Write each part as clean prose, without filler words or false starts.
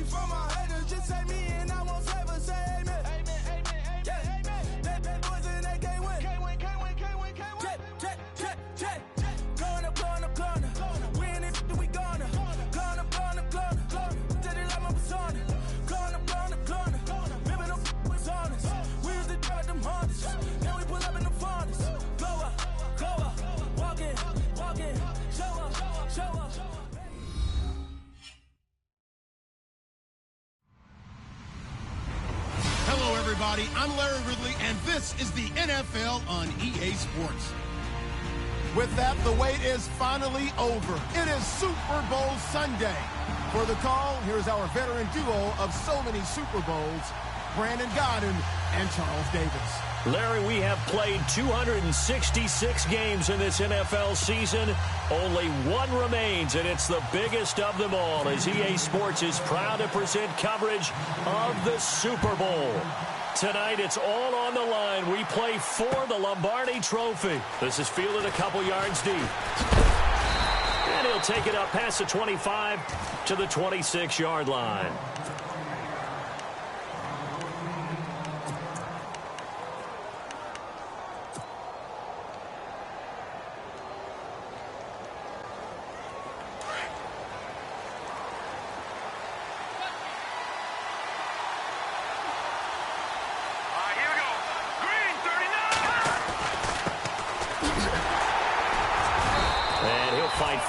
from my haters, just say me and I won't ever say amen. Yeah, bad boys and they can't win. Going up, win it, we gonna. Going up, did it like my persona. Going up, remember them was honest. We used to drive them Hondas, then we pull up in the Fondas. Go up, walk in, show up. Hello, everybody. I'm Larry Ridley, and this is the NFL on EA Sports. With that, the wait is finally over. It is Super Bowl Sunday. For the call, here's our veteran duo of so many Super Bowls, Brandon Godden and Charles Davis. Larry, we have played 266 games in this NFL season. Only one remains, and it's the biggest of them all, as EA Sports is proud to present coverage of the Super Bowl. Tonight, it's all on the line. We play for the Lombardi Trophy. This is fielded a couple yards deep. And he'll take it up past the 25 to the 26-yard line.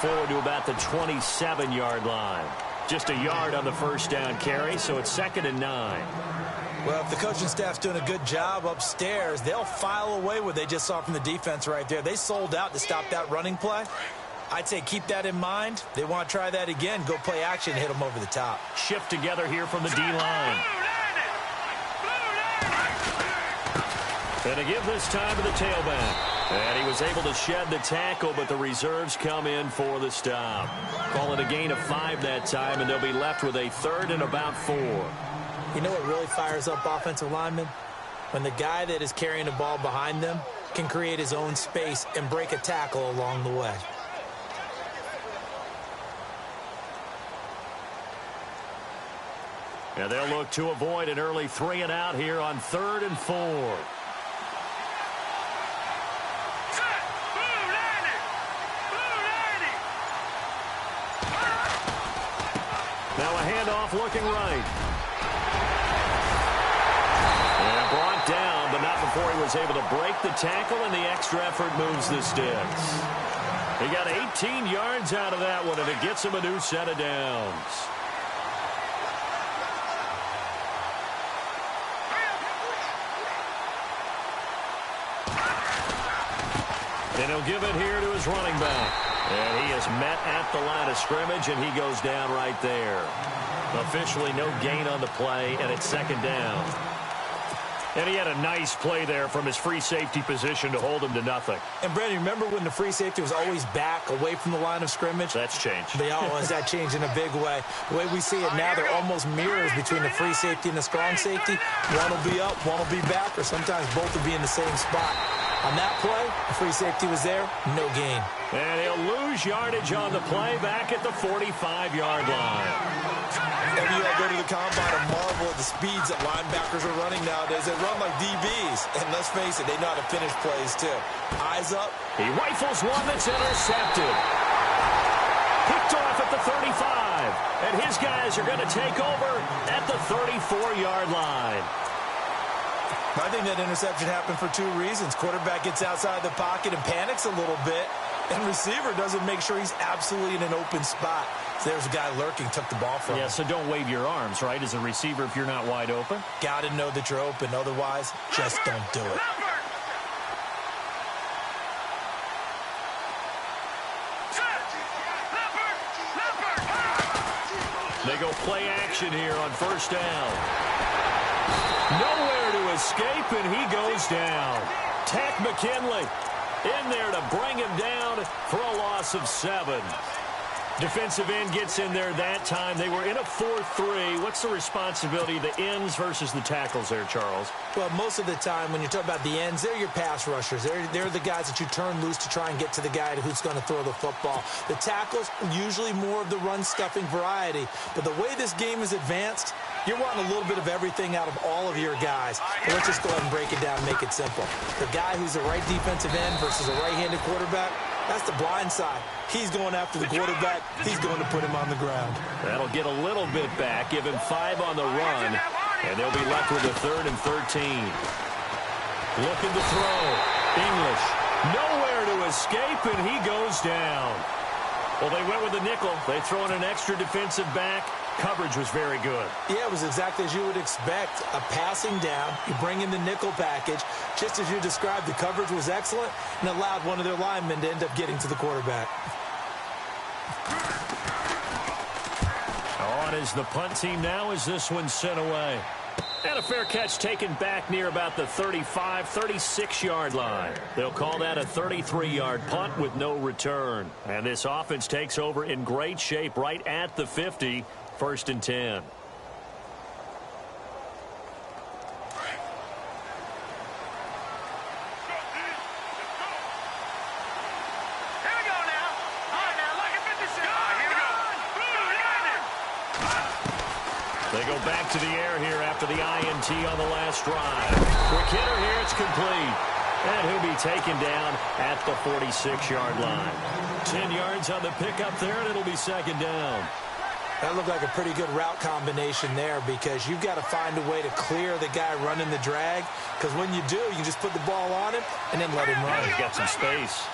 Forward to about the 27-yard line. Just a yard on the first down carry, so it's 2nd and 9. Well, if the coaching staff's doing a good job upstairs, they'll file away what they just saw from the defense right there. They sold out to stop that running play. I'd say keep that in mind. They want to try that again. Go play action and hit them over the top. Shift together here from the D-line. And a give this time to the tailback. And he was able to shed the tackle, but the reserves come in for the stop. Call it a gain of 5 that time, and they'll be left with a 3rd and about 4. You know what really fires up offensive linemen? When the guy that is carrying the ball behind them can create his own space and break a tackle along the way. And they'll look to avoid an early 3 and out here on 3rd and 4. Now a handoff looking right. And brought down, but not before he was able to break the tackle, and the extra effort moves the sticks. He got 18 yards out of that one, and it gets him a new set of downs. And he'll give it here to his running back. And he is met at the line of scrimmage, and he goes down right there. Officially no gain on the play, and it's 2nd down. And he had a nice play there from his free safety position to hold him to nothing. And, Brandon, remember when the free safety was always back away from the line of scrimmage? That's changed. Has that changed in a big way? The way we see it now, they're almost mirrors between the free safety and the strong safety. One will be up, one will be back, or sometimes both will be in the same spot. On that play, the free safety was there, no gain. And he'll lose yardage on the play back at the 45-yard line. Every year I go to the combine and marvel at the speeds that linebackers are running nowadays. They run like DBs. And let's face it, they know how to finish plays too. Eyes up. He rifles one that's intercepted. Picked off at the 35. And his guys are going to take over at the 34-yard line. I think that interception happened for 2 reasons. Quarterback gets outside the pocket and panics a little bit. And receiver doesn't make sure he's absolutely in an open spot. So there's a guy lurking, took the ball from him. Yeah, so don't wave your arms, right, as a receiver if you're not wide open. Got to know that you're open. Otherwise, just don't do it. They go play action here on 1st down. Nowhere to escape, and he goes down. Tack McKinley in there to bring him down for a loss of 7. Defensive end gets in there that time. They were in a 4-3. What's the responsibility of the ends versus the tackles there, Charles? Well, most of the time when you talk about the ends, they're your pass rushers. They're the guys that you turn loose to try and get to the guy who's going to throw the football. The tackles, usually more of the run-stuffing variety. But the way this game is advanced, you're wanting a little bit of everything out of all of your guys. But let's just go ahead and break it down and make it simple. The guy who's a right defensive end versus a right-handed quarterback, that's the blind side. He's going after the quarterback. He's going to put him on the ground. That'll get a little bit back, give him 5 on the run, and they'll be left with a 3rd and 13. Looking to throw. English. Nowhere to escape, and he goes down. Well, they went with the nickel. They throw in an extra defensive back. Coverage was very good. Yeah, it was exactly as you would expect. A passing down. You bring in the nickel package. Just as you described, the coverage was excellent and allowed one of their linemen to end up getting to the quarterback. On is the punt team now as this one's sent away. And a fair catch taken back near about the 35, 36-yard line. They'll call that a 33-yard punt with no return. And this offense takes over in great shape right at the 50, 1st and 10. They go back to the air here after the INT on the last drive. Quick hitter here, it's complete. And he'll be taken down at the 46-yard line. 10 yards on the pickup there, and it'll be 2nd down. That looked like a pretty good route combination there because you've got to find a way to clear the guy running the drag. Because when you do, you just put the ball on him and then let him run. He's got some space.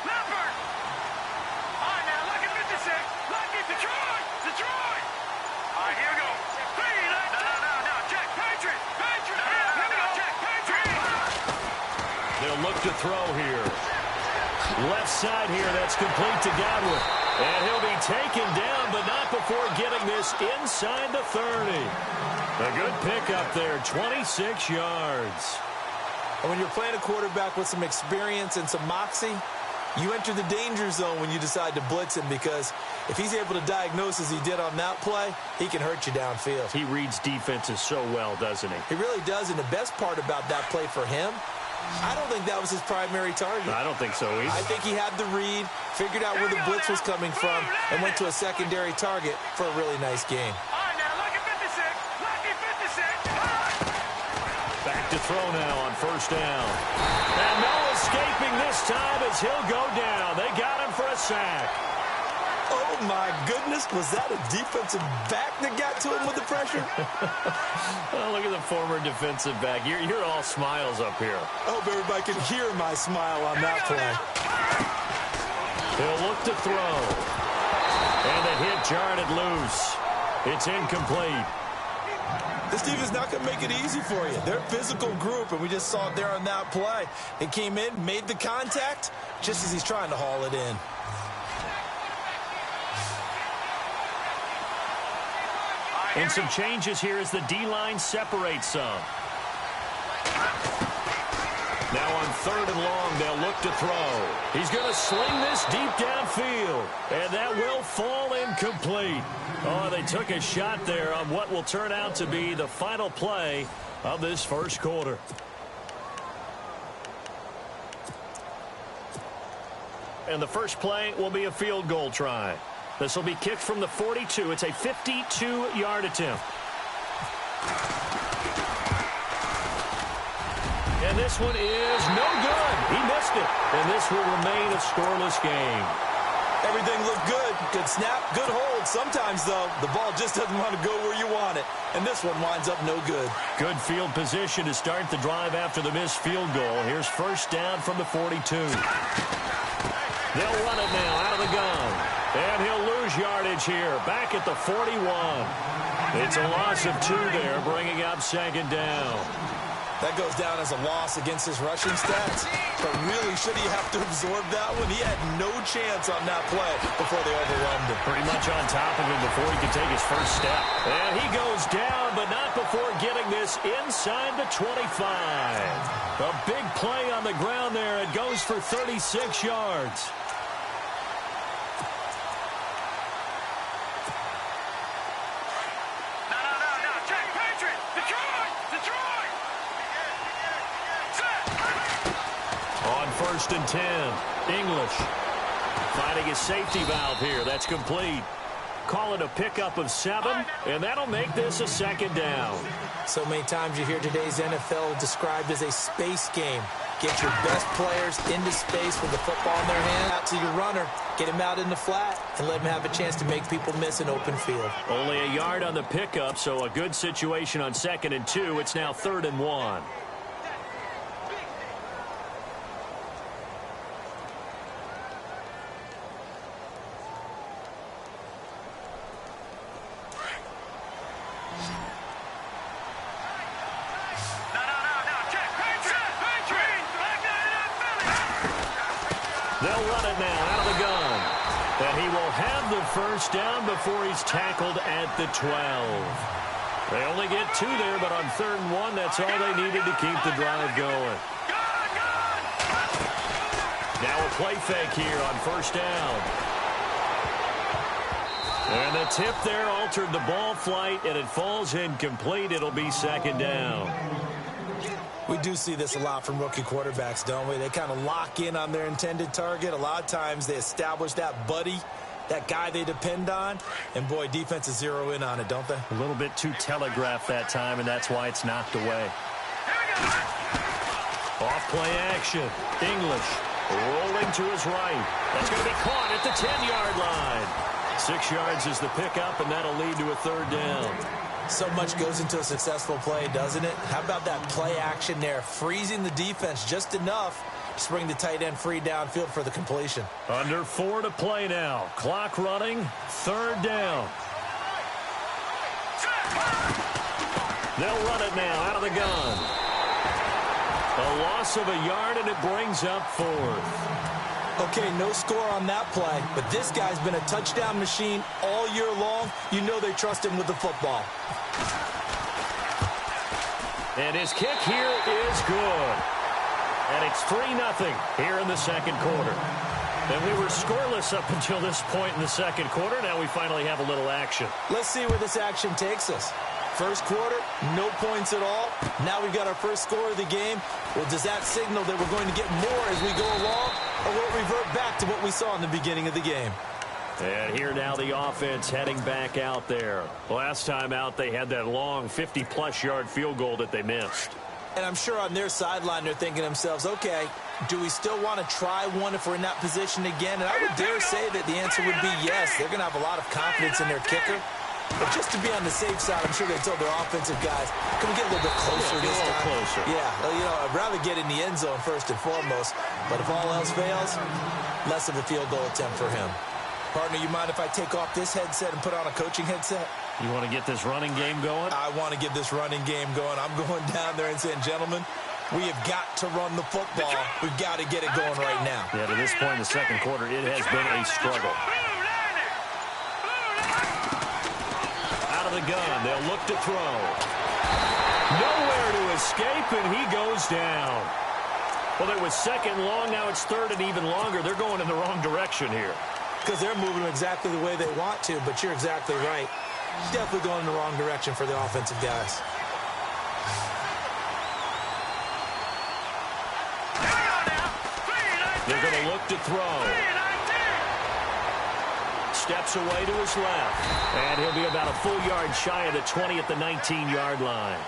Look to throw here. Left side here, that's complete to Godwin. And he'll be taken down, but not before getting this inside the 30. A good pickup there, 26 yards. And when you're playing a quarterback with some experience and some moxie, you enter the danger zone when you decide to blitz him because if he's able to diagnose as he did on that play, he can hurt you downfield. He reads defenses so well, doesn't he? He really does, and the best part about that play for him, I don't think that was his primary target. I don't think so either. I think he had the read, figured out where the blitz was coming from, and went to a secondary target for a really nice game. Back to throw now on 1st down. And no escaping this time as he'll go down. They got him for a sack. Oh, my goodness. Was that a defensive back that got to him with the pressure? Oh, look at the former defensive back. You're all smiles up here. I hope everybody can hear my smile on that play. He'll look to throw. And the hit jarred it loose. It's incomplete. This team is not going to make it easy for you. They're a physical group, and we just saw it there on that play. He came in, made the contact, just as he's trying to haul it in. And some changes here as the D-line separates some. Now on 3rd and long, they'll look to throw. He's going to sling this deep downfield. And that will fall incomplete. Oh, they took a shot there on what will turn out to be the final play of this 1st quarter. And the first play will be a field goal try. This will be kicked from the 42. It's a 52-yard attempt. And this one is no good. He missed it. And this will remain a scoreless game. Everything looked good. Good snap, good hold. Sometimes, though, the ball just doesn't want to go where you want it. And this one winds up no good. Good field position to start the drive after the missed field goal. Here's 1st down from the 42. They'll run it now out of the gun. And he'll lose yardage here, back at the 41. It's a loss of 2 there, bringing up 2nd down. That goes down as a loss against his rushing stats. But really, should he have to absorb that one? He had no chance on that play before they overwhelmed him. Pretty much on top of him before he could take his first step. And he goes down, but not before getting this inside the 25. A big play on the ground there. It goes for 36 yards. 1st and 10. English finding his safety valve here. That's complete. Call it a pickup of 7, and that'll make this a 2nd down. So many times you hear today's NFL described as a space game. Get your best players into space with the football in their hand. Out to your runner. Get him out in the flat and let him have a chance to make people miss an open field. Only a yard on the pickup, so a good situation on 2nd and 2. It's now 3rd and 1. They'll run it now out of the gun. And he will have the 1st down before he's tackled at the 12. They only get 2 there, but on 3rd and 1, that's all they needed to keep the drive going. Now a play fake here on 1st down. And the tip there altered the ball flight, and it falls incomplete. It'll be 2nd down. We do see this a lot from rookie quarterbacks, don't we? They kind of lock in on their intended target. A lot of times they establish that buddy, that guy they depend on. And, boy, defenses zero in on it, don't they? A little bit too telegraphed that time, and that's why it's knocked away. Off play action. English rolling to his right. That's going to be caught at the 10-yard line. 6 yards is the pickup, and that'll lead to a 3rd down. So much goes into a successful play, doesn't it? How about that play action there? Freezing the defense just enough to bring the tight end free downfield for the completion. Under 4 to play now. Clock running. 3rd down. They'll run it now out of the gun. A loss of a yard, and it brings up 4th. Okay, no score on that play, but this guy's been a touchdown machine all year long. You know they trust him with the football. And his kick here is good. And it's 3-0 here in the 2nd quarter. And we were scoreless up until this point in the 2nd quarter. Now we finally have a little action. Let's see where this action takes us. 1st quarter, no points at all. Now we've got our 1st score of the game. Well, does that signal that we're going to get more as we go along? Or will it revert back to what we saw in the beginning of the game? And here now the offense heading back out there. Last time out, they had that long 50-plus yard field goal that they missed. And I'm sure on their sideline they're thinking to themselves, okay, do we still want to try one if we're in that position again? And I would dare say that the answer would be yes. They're going to have a lot of confidence in their kicker. But just to be on the safe side, I'm sure they told their offensive guys, can we get a little bit closer this time? Closer. Yeah, well, you know, I'd rather get in the end zone first and foremost. But if all else fails, less of a field goal attempt for him. Partner, you mind if I take off this headset and put on a coaching headset? You want to get this running game going? I want to get this running game going. I'm going down there and saying, gentlemen, we have got to run the football. We've got to get it going right now. Yeah, to this point in the 2nd quarter, it has been a struggle. Out of the gun, they'll look to throw. Nowhere to escape, and he goes down. Well, it was 2nd long, now it's 3rd and even longer. They're going in the wrong direction here. Because they're moving exactly the way they want to, but you're exactly right. Definitely going in the wrong direction for the offensive guys. They're going to look to throw. Steps away to his left. And he'll be about a full yard shy of the 20 at the 19-yard line.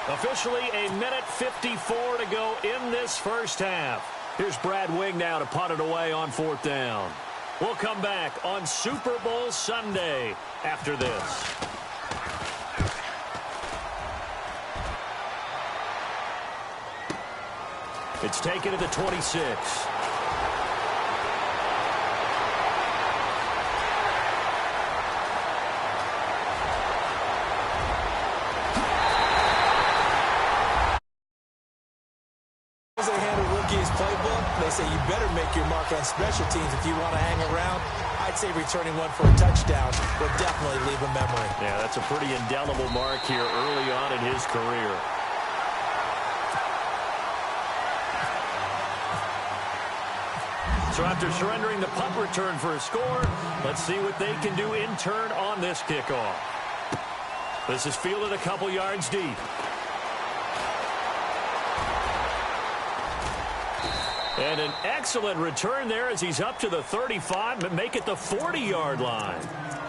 Officially a minute 54 to go in this 1st half. Here's Brad Wing now to punt it away on 4th down. We'll come back on Super Bowl Sunday after this. It's taken to the 26. They say you better make your mark on special teams if you want to hang around. I'd say returning one for a touchdown will definitely leave a memory. Yeah, that's a pretty indelible mark here early on in his career. So after surrendering the punt return for a score, let's see what they can do in turn on this kickoff. This is fielded a couple yards deep. And an excellent return there as he's up to the 35, but make it the 40-yard line.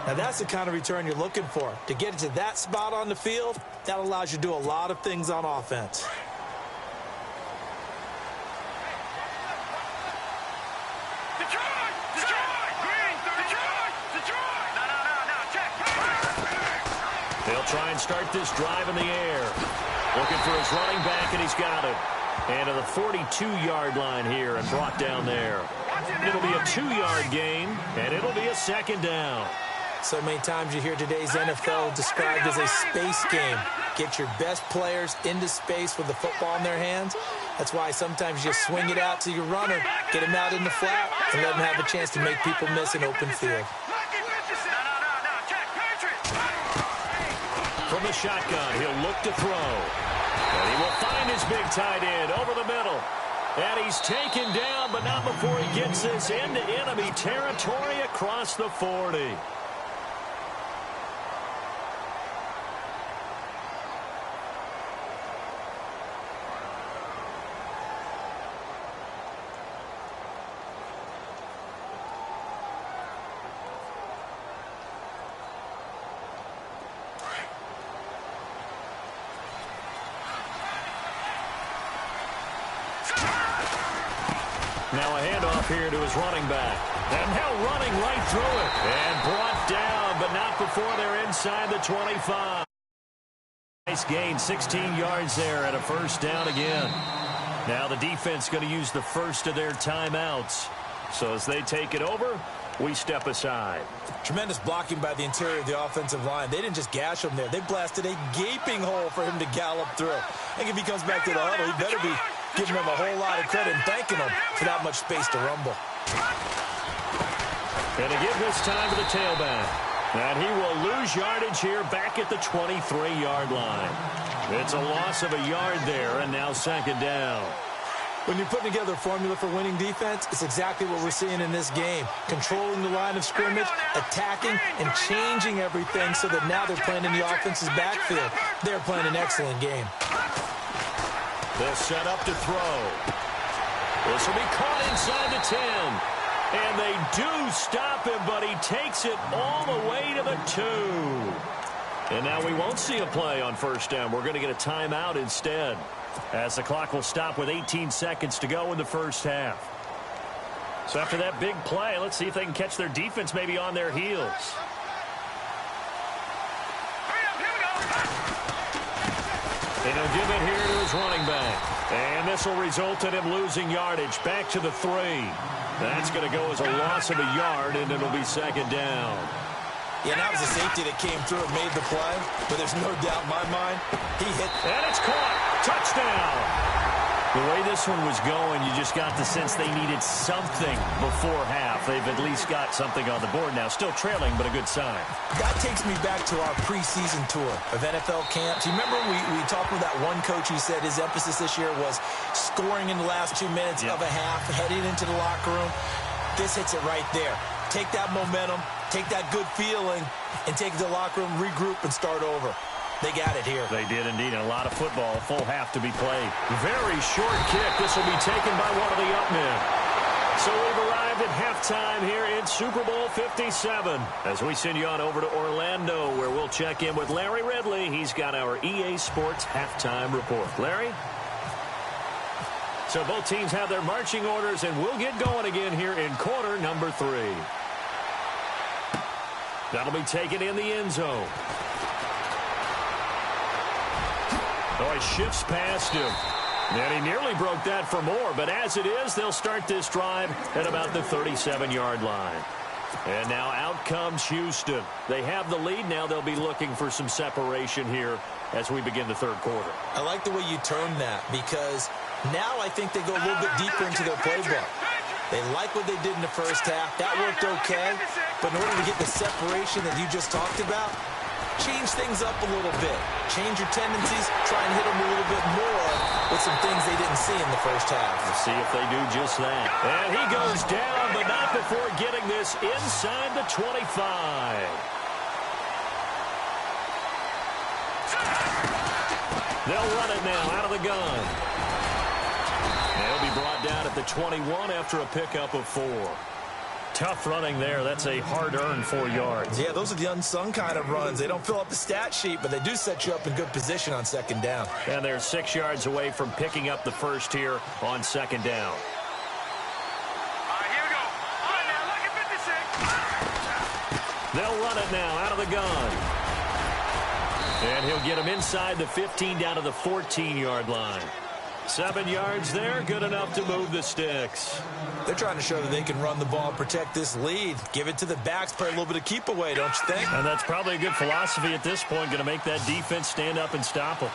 Now, that's the kind of return you're looking for. To get it to that spot on the field, that allows you to do a lot of things on offense. They'll try and start this drive in the air. Looking for his running back, and he's got it. And to the 42-yard line here and brought down there. It'll be a 2-yard gain, and it'll be a second down. So many times you hear today's NFL described as a space game. Get your best players into space with the football in their hands. That's why sometimes you swing it out to your runner, get him out in the flat, and let him have a chance to make people miss an open field. From the shotgun, he'll look to throw. And he will find his big tight end over the middle. And he's taken down, but not before he gets this into enemy territory across the 40. Now a handoff here to his running back. And now running right through it. And brought down, but not before they're inside the 25. Nice gain, 16 yards there and a first down again. Now the defense going to use the first of their timeouts. So as they take it over, we step aside. Tremendous blocking by the interior of the offensive line. They didn't just gash him there. They blasted a gaping hole for him to gallop through. I think if he comes back to the huddle, he better be giving them a whole lot of credit and thanking them for that much space to rumble. And to give this time to the tailback. And he will lose yardage here back at the 23-yard line. It's a loss of a yard there, and now second down. When you're putting together a formula for winning defense, it's exactly what we're seeing in this game. Controlling the line of scrimmage, attacking, and changing everything so that now they're playing in the offense's backfield. They're playing an excellent game. They'll set up to throw. This will be caught inside the 10. And they do stop him, but he takes it all the way to the 2. And now we won't see a play on first down. We're going to get a timeout instead, as the clock will stop with 18 seconds to go in the first half. So after that big play, let's see if they can catch their defense maybe on their heels. And he'll give it here to his running back. And this will result in him losing yardage back to the 3. That's going to go as a loss of a yard, and it'll be second down. Yeah, that was a safety that came through and made the play, but there's no doubt in my mind he hit. And it's caught. Touchdown. The way this one was going, you just got the sense they needed something before half. They've at least got something on the board now. Still trailing, but a good sign. That takes me back to our preseason tour of NFL camps. You remember we talked with that one coach who said his emphasis this year was scoring in the last 2 minutes of a half, heading into the locker room. This hits it right there. Take that momentum, take that good feeling, and take it to the locker room, regroup, and start over. They got it here. They did indeed. And a lot of football, full half to be played. Very short kick. This will be taken by one of the up men. So we've arrived at halftime here in Super Bowl 57. As we send you on over to Orlando, where we'll check in with Larry Ridley. He's got our EA Sports halftime report. Larry? So both teams have their marching orders, and we'll get going again here in quarter number 3. That'll be taken in the end zone. Oh, he shifts past him. And he nearly broke that for more. But as it is, they'll start this drive at about the 37-yard line. And now out comes Houston. They have the lead. Now they'll be looking for some separation here as we begin the third quarter. I like the way you termed that, because now I think they go a little bit deeper into their playbook. They like what they did in the first half. That worked okay. But in order to get the separation that you just talked about, change things up a little bit. Change your tendencies. Try and hit them a little bit more with some things they didn't see in the first half. We'll see if they do just that. And he goes down, but not before getting this inside the 25. They'll run it now out of the gun. He'll be brought down at the 21 after a pickup of 4. Tough running there. That's a hard-earned 4 yards. Yeah, those are the unsung kind of runs. They don't fill up the stat sheet, but they do set you up in good position on second down. And they're 6 yards away from picking up the first here on second down. Here we go. All right, now, look at 56. They'll run it now out of the gun. And he'll get him inside the 15 down to the 14-yard line. 7 yards there, good enough to move the sticks. They're trying to show that they can run the ball and protect this lead. Give it to the backs, play a little bit of keep away, don't you think? And that's probably a good philosophy at this point, going to make that defense stand up and stop them.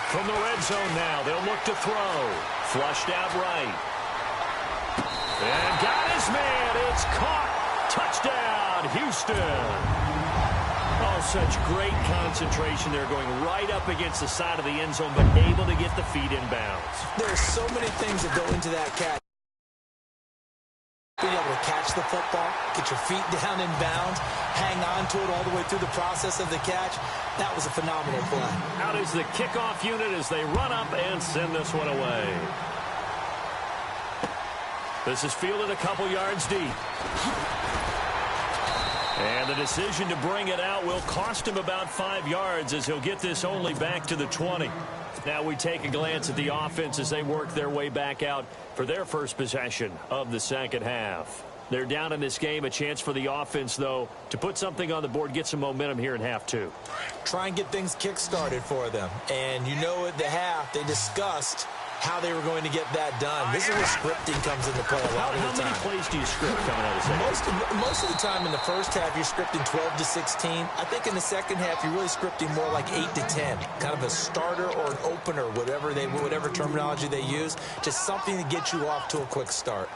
From the red zone now, they'll look to throw. Flushed out right. And got his man. It's caught. Touchdown, Houston. Oh, such great concentration there, going right up against the side of the end zone, but able to get the feet in bounds. There's so many things that go into that catch. Being able to catch the football, get your feet down in bounds, hang on to it all the way through the process of the catch. That was a phenomenal play. Out is the kickoff unit as they run up and send this one away. This is fielded a couple yards deep. And the decision to bring it out will cost him about 5 yards as he'll get this only back to the 20. Now we take a glance at the offense as they work their way back out for their first possession of the second half. They're down in this game. A chance for the offense, though, to put something on the board, get some momentum here in half 2. Try and get things kick-started for them. And you know at the half, they discussed how they were going to get that done. This is where scripting comes into play a lot of the time. How many plays do you script coming out of the second? Most of the time in the first half, you're scripting 12 to 16. I think in the second half, you're really scripting more like 8 to 10. Kind of a starter or an opener, whatever terminology they use. Just something to get you off to a quick start.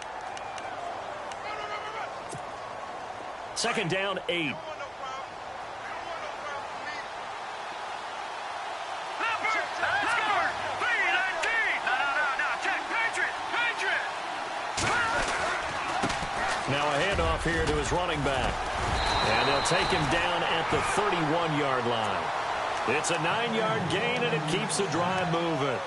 Second down, 8. Now a handoff here to his running back. And they'll take him down at the 31-yard line. It's a 9-yard gain, and it keeps the drive moving.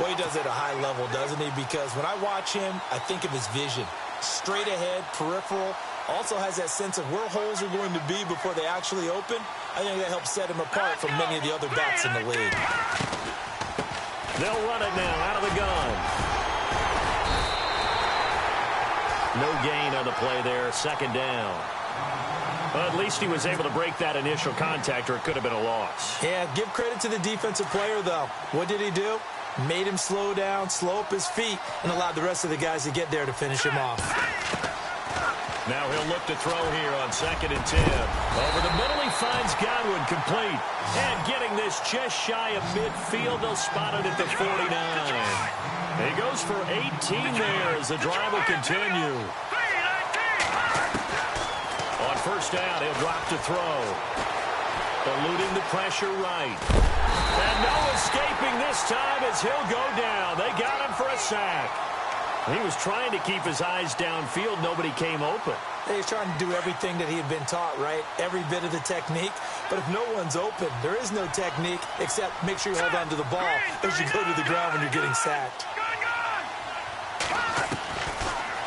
Boy, he does it at a high level, doesn't he? Because when I watch him, I think of his vision. Straight ahead, peripheral. Also has that sense of where holes are going to be before they actually open. I think that helps set him apart from many of the other backs in the league. They'll run it now out of the gun. No gain on the play there, second down. Well, at least he was able to break that initial contact, or it could have been a loss. Yeah, give credit to the defensive player, though. What did he do? Made him slow down, slow up his feet, and allowed the rest of the guys to get there to finish him off. Now he'll look to throw here on 2nd and 10. Over the middle, he finds Godwin complete. And getting this just shy of midfield, they'll spot it at the 49. He goes for 18 there as the drive will continue. On first down, he'll drop to throw. Eluding the pressure right. And no escaping this time as he'll go down. They got him for a sack. He was trying to keep his eyes downfield. Nobody came open. He's trying to do everything that he had been taught, right? Every bit of the technique. But if no one's open, there is no technique except make sure you hold on to the ball as you go to the ground when you're getting sacked.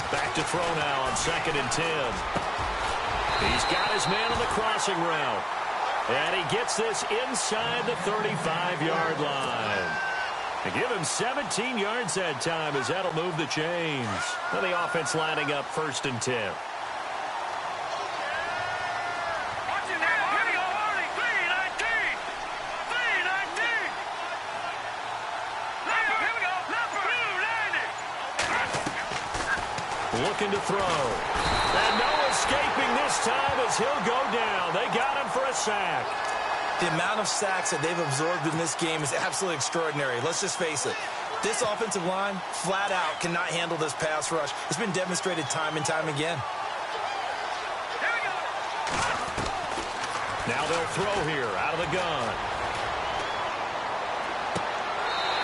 Back to throw now on 2nd and 10. He's got his man on the crossing route. And he gets this inside the 35-yard line. To give him 17 yards that time as that'll move the chains. Now the offense lining up 1st and 10. Looking to throw. And no escaping this time as he'll go down. They got him for a sack. The amount of sacks that they've absorbed in this game is absolutely extraordinary. Let's just face it. This offensive line, flat out, cannot handle this pass rush. It's been demonstrated time and time again. Now they'll throw here out of the gun.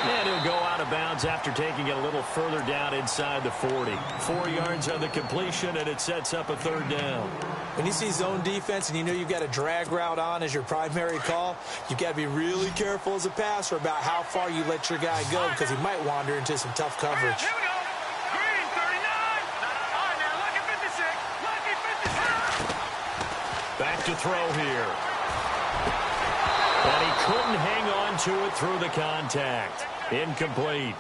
And he'll go out of bounds after taking it a little further down inside the 40. 4 yards on the completion, and it sets up a 3rd down. When you see zone defense and you know you've got a drag route on as your primary call, you've got to be really careful as a passer about how far you let your guy go because he might wander into some tough coverage. Here we go. Green, 39. All right, now, lucky 56. Lucky 56. Back to throw here. And he couldn't hang on to it through the contact. Incomplete.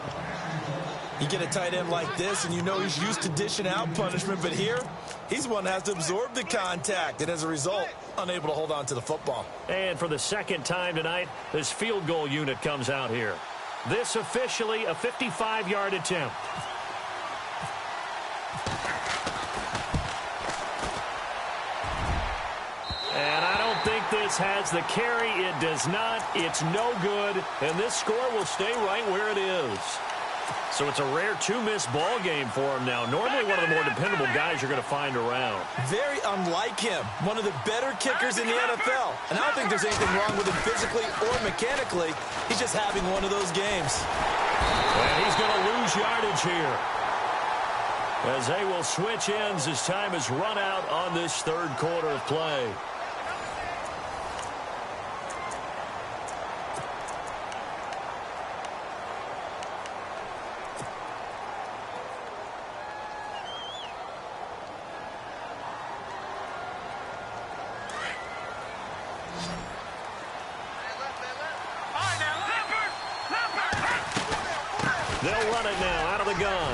You get a tight end like this, and you know he's used to dishing out punishment, but here, he's the one that has to absorb the contact, and as a result, unable to hold on to the football. And for the second time tonight, this field goal unit comes out here. This officially a 55-yard attempt. And I don't think this has the carry. It does not. It's no good. And this score will stay right where it is. So it's a rare two-miss ball game for him now. Normally one of the more dependable guys you're going to find around. Very unlike him. One of the better kickers in the NFL. And I don't think there's anything wrong with him physically or mechanically. He's just having one of those games. And he's going to lose yardage here, as they will switch ends as time has run out on this third quarter of play. They'll run it now out of the gun.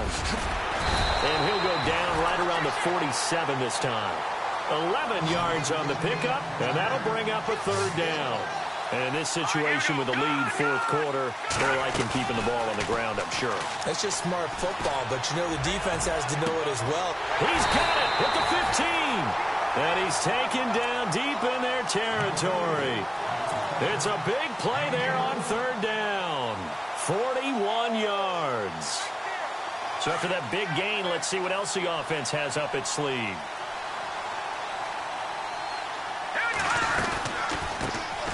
And he'll go down right around the 47 this time. 11 yards on the pickup, and that'll bring up a third down. And in this situation with the lead fourth quarter, they're liking keeping the ball on the ground, I'm sure. That's just smart football, but you know the defense has to know it as well. He's got it at the 15. And he's taken down deep in their territory. It's a big play there on third down. 41 yards. So after that big gain, let's see what else the offense has up its sleeve.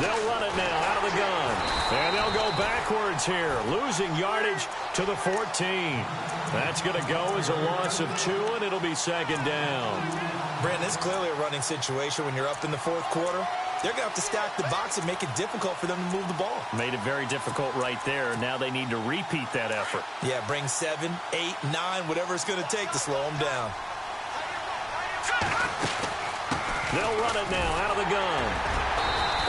They'll run it now out of the gun. And they'll go backwards here, losing yardage to the 14. That's going to go as a loss of 2, and it'll be second down. Brandon, it's clearly a running situation when you're up in the fourth quarter. They're going to have to stack the box and make it difficult for them to move the ball. Made it very difficult right there. Now they need to repeat that effort. Yeah, bring 7, 8, 9, whatever it's going to take to slow them down. They'll run it now out of the gun.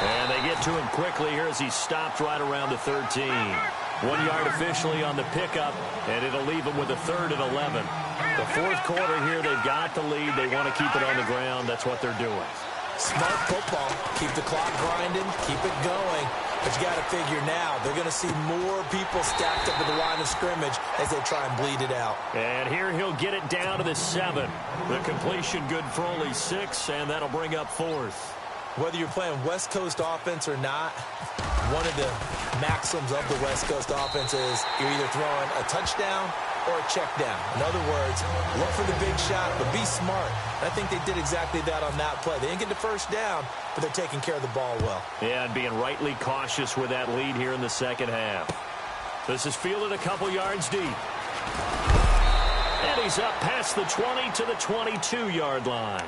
And they get to him quickly here as he stopped right around the 13. 1 yard officially on the pickup, and it'll leave them with a third and 11. The fourth quarter here, they've got the lead. They want to keep it on the ground. That's what they're doing. Smart football. Keep the clock grinding. Keep it going. But you got to figure now, they're going to see more people stacked up at the line of scrimmage as they try and bleed it out. And here he'll get it down to the 7. The completion good for only 6, and that'll bring up fourth. Whether you're playing West Coast offense or not, one of the maxims of the West Coast offense is you're either throwing a touchdown or a check down. In other words, look for the big shot, but be smart. And I think they did exactly that on that play. They didn't get the first down, but they're taking care of the ball well. Yeah, and being rightly cautious with that lead here in the second half. This is fielded a couple yards deep. And he's up past the 20 to the 22-yard line.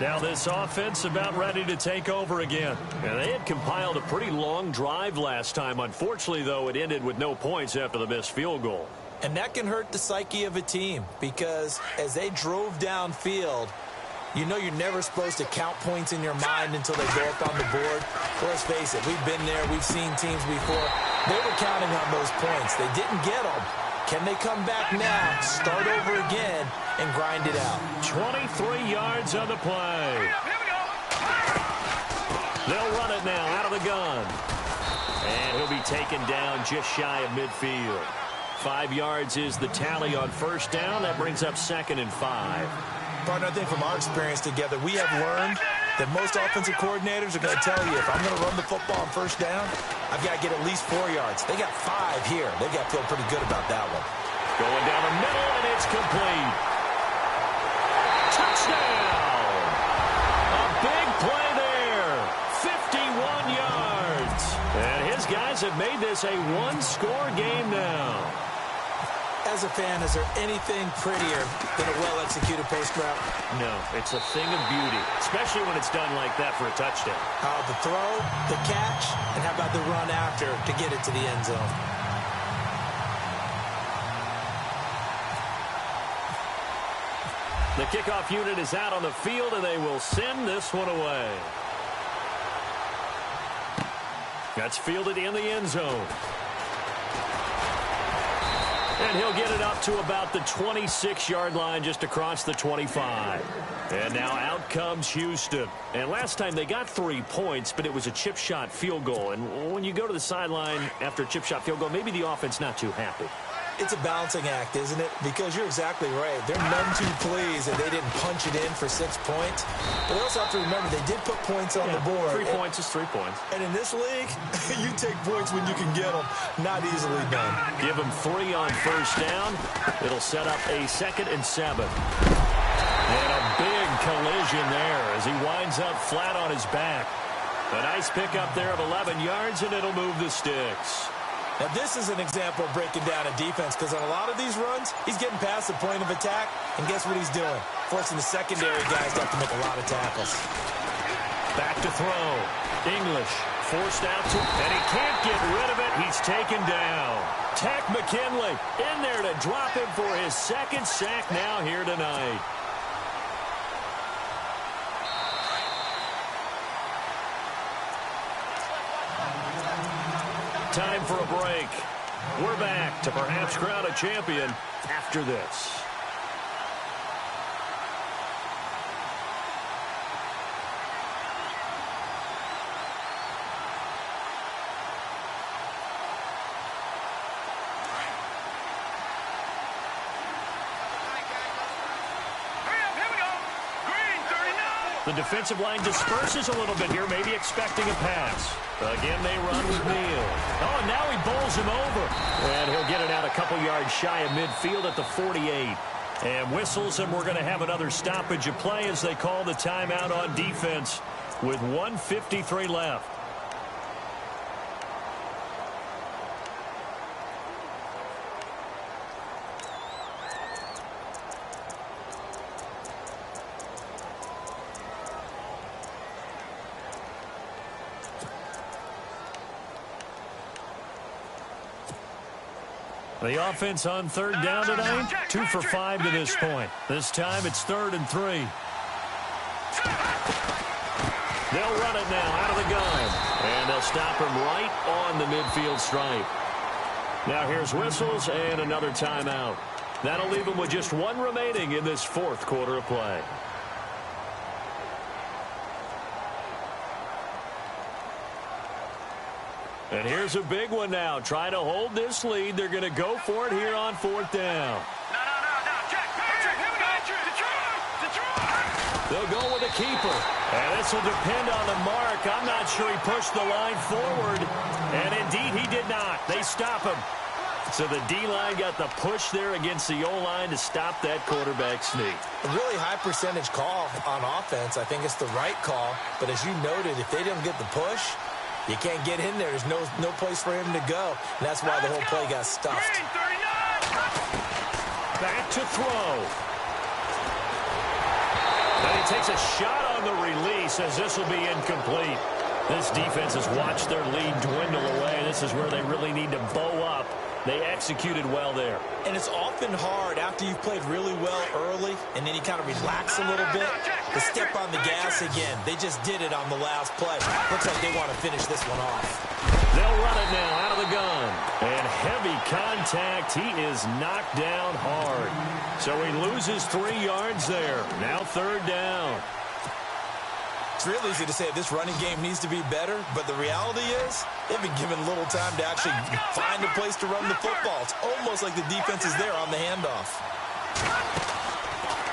Now this offense about ready to take over again. And they had compiled a pretty long drive last time. Unfortunately, though, it ended with no points after the missed field goal. And that can hurt the psyche of a team because as they drove downfield, you know you're never supposed to count points in your mind until they go up on the board. Well, let's face it, we've been there. We've seen teams before. They were counting on those points. They didn't get them. Can they come back now, start over again, and grind it out? 23 yards on the play. They'll run it now out of the gun. And he'll be taken down just shy of midfield. 5 yards is the tally on first down. That brings up second and 5. Partner, I think from our experience together, we have learned that most offensive coordinators are going to tell you, if I'm going to run the football on first down, I've got to get at least 4 yards. They got 5 here. They got to feel pretty good about that one. Going down the middle, and it's complete. Touchdown! A big play there. 51 yards. And his guys have made this a one-score game now. As a fan, is there anything prettier than a well-executed post route? No, it's a thing of beauty, especially when it's done like that for a touchdown. How about the throw, the catch, and how about the run after to get it to the end zone? The kickoff unit is out on the field, and they will send this one away. That's fielded in the end zone. And he'll get it up to about the 26-yard line, just across the 25. And now out comes Houston. And last time they got 3 points, but it was a chip shot field goal. And when you go to the sideline after a chip shot field goal, maybe the offense not too happy. It's a balancing act, isn't it? Because you're exactly right. They're none too pleased that they didn't punch it in for 6 points. But they also have to remember they did put points on the board. 3 points is 3 points. And in this league, you take points when you can get them. Not easily done. Give them 3 on first down. It'll set up a 2nd and 7. And a big collision there as he winds up flat on his back. A nice pickup there of 11 yards, and it'll move the sticks. Now, this is an example of breaking down a defense, because on a lot of these runs, he's getting past the point of attack, and guess what he's doing? Forcing the secondary guys to have to make a lot of tackles. Back to throw. English forced out to, and he can't get rid of it. He's taken down. Tech McKinley in there to drop him for his 2nd sack now here tonight. Time for a break. We're back to perhaps crown a champion after this. The defensive line disperses a little bit here, maybe expecting a pass. Again, they run with Neal. Oh, and now he bowls him over. And he'll get it out a couple yards shy of midfield at the 48. And whistles, and we're going to have another stoppage of play as they call the timeout on defense with 1:53 left. The offense on 3rd down tonight, 2 for 5 to this point. This time it's 3rd and 3. They'll run it now out of the gun. And they'll stop him right on the midfield stripe. Now here's whistles and another timeout. That'll leave them with just 1 remaining in this 4th quarter of play. And here's a big one now. Trying to hold this lead. They're going to go for it here on 4th down. They'll go with a keeper. And this will depend on the mark. I'm not sure he pushed the line forward. And indeed, he did not. They stop him. So the D-line got the push there against the O-line to stop that quarterback sneak. A really high percentage call on offense. I think it's the right call. But as you noted, if they didn't get the push, you can't get in there. There's no place for him to go. And that's why the whole play got stuffed. Back to throw. And he takes a shot on the release as this will be incomplete. This defense has watched their lead dwindle away. This is where they really need to bow up. They executed well there. And it's often hard after you've played really well early and then you kind of relax a little bit to step on the gas again. They just did it on the last play. Looks like they want to finish this one off. They'll run it now out of the gun. And heavy contact. He is knocked down hard. So he loses 3 yards there. Now 3rd down. It's real easy to say this running game needs to be better, but the reality is they've been given little time to actually find a place to run the football. It's almost like the defense is there on the handoff.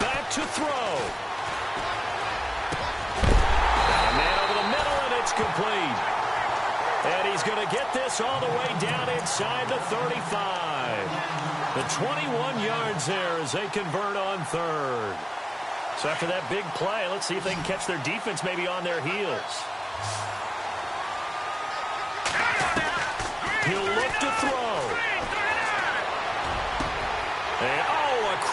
Back to throw. A man over the middle, and it's complete. And he's going to get this all the way down inside the 35. The 21 yards there as they convert on 3rd. So after that big play, let's see if they can catch their defense maybe on their heels. He'll look to throw.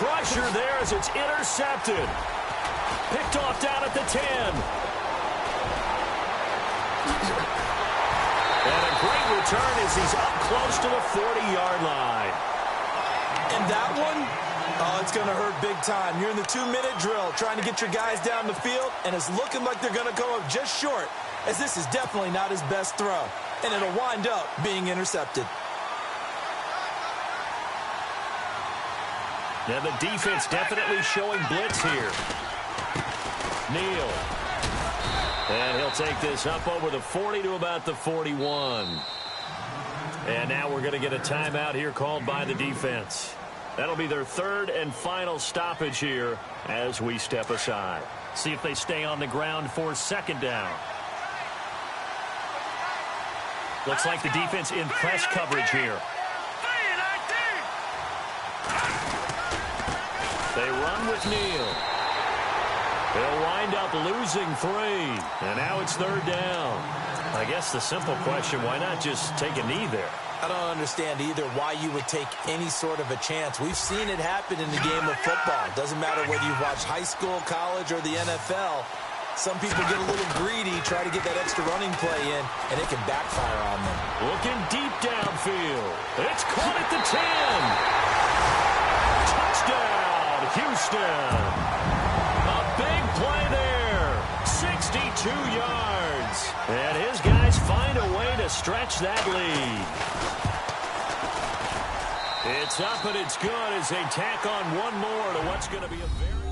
pressure there as it's intercepted. Picked off down at the 10. And a great return as he's up close to the 40-yard line. And that one, oh, it's going to hurt big time. You're in the 2-minute drill trying to get your guys down the field, and it's looking like they're going to go up just short, as this is definitely not his best throw. And it'll wind up being intercepted. And the defense definitely showing blitz here. Neal. And he'll take this up over the 40 to about the 41. And now we're going to get a timeout here called by the defense. That'll be their third and final stoppage here as we step aside. See if they stay on the ground for second down. Looks like the defense in press coverage here. They run with Neal. They'll wind up losing 3. And now it's third down. I guess the simple question, why not just take a knee there? I don't understand either why you would take any sort of a chance. We've seen it happen in the game of football. It doesn't matter whether you've watched high school, college, or the NFL. Some people get a little greedy, try to get that extra running play in, and it can backfire on them. Looking deep downfield. It's caught at the 10. Touchdown, Houston. A big play there. 62 yards. And his guys find a way to stretch that lead. It's up and it's good as they tack on one more to what's going to be a very...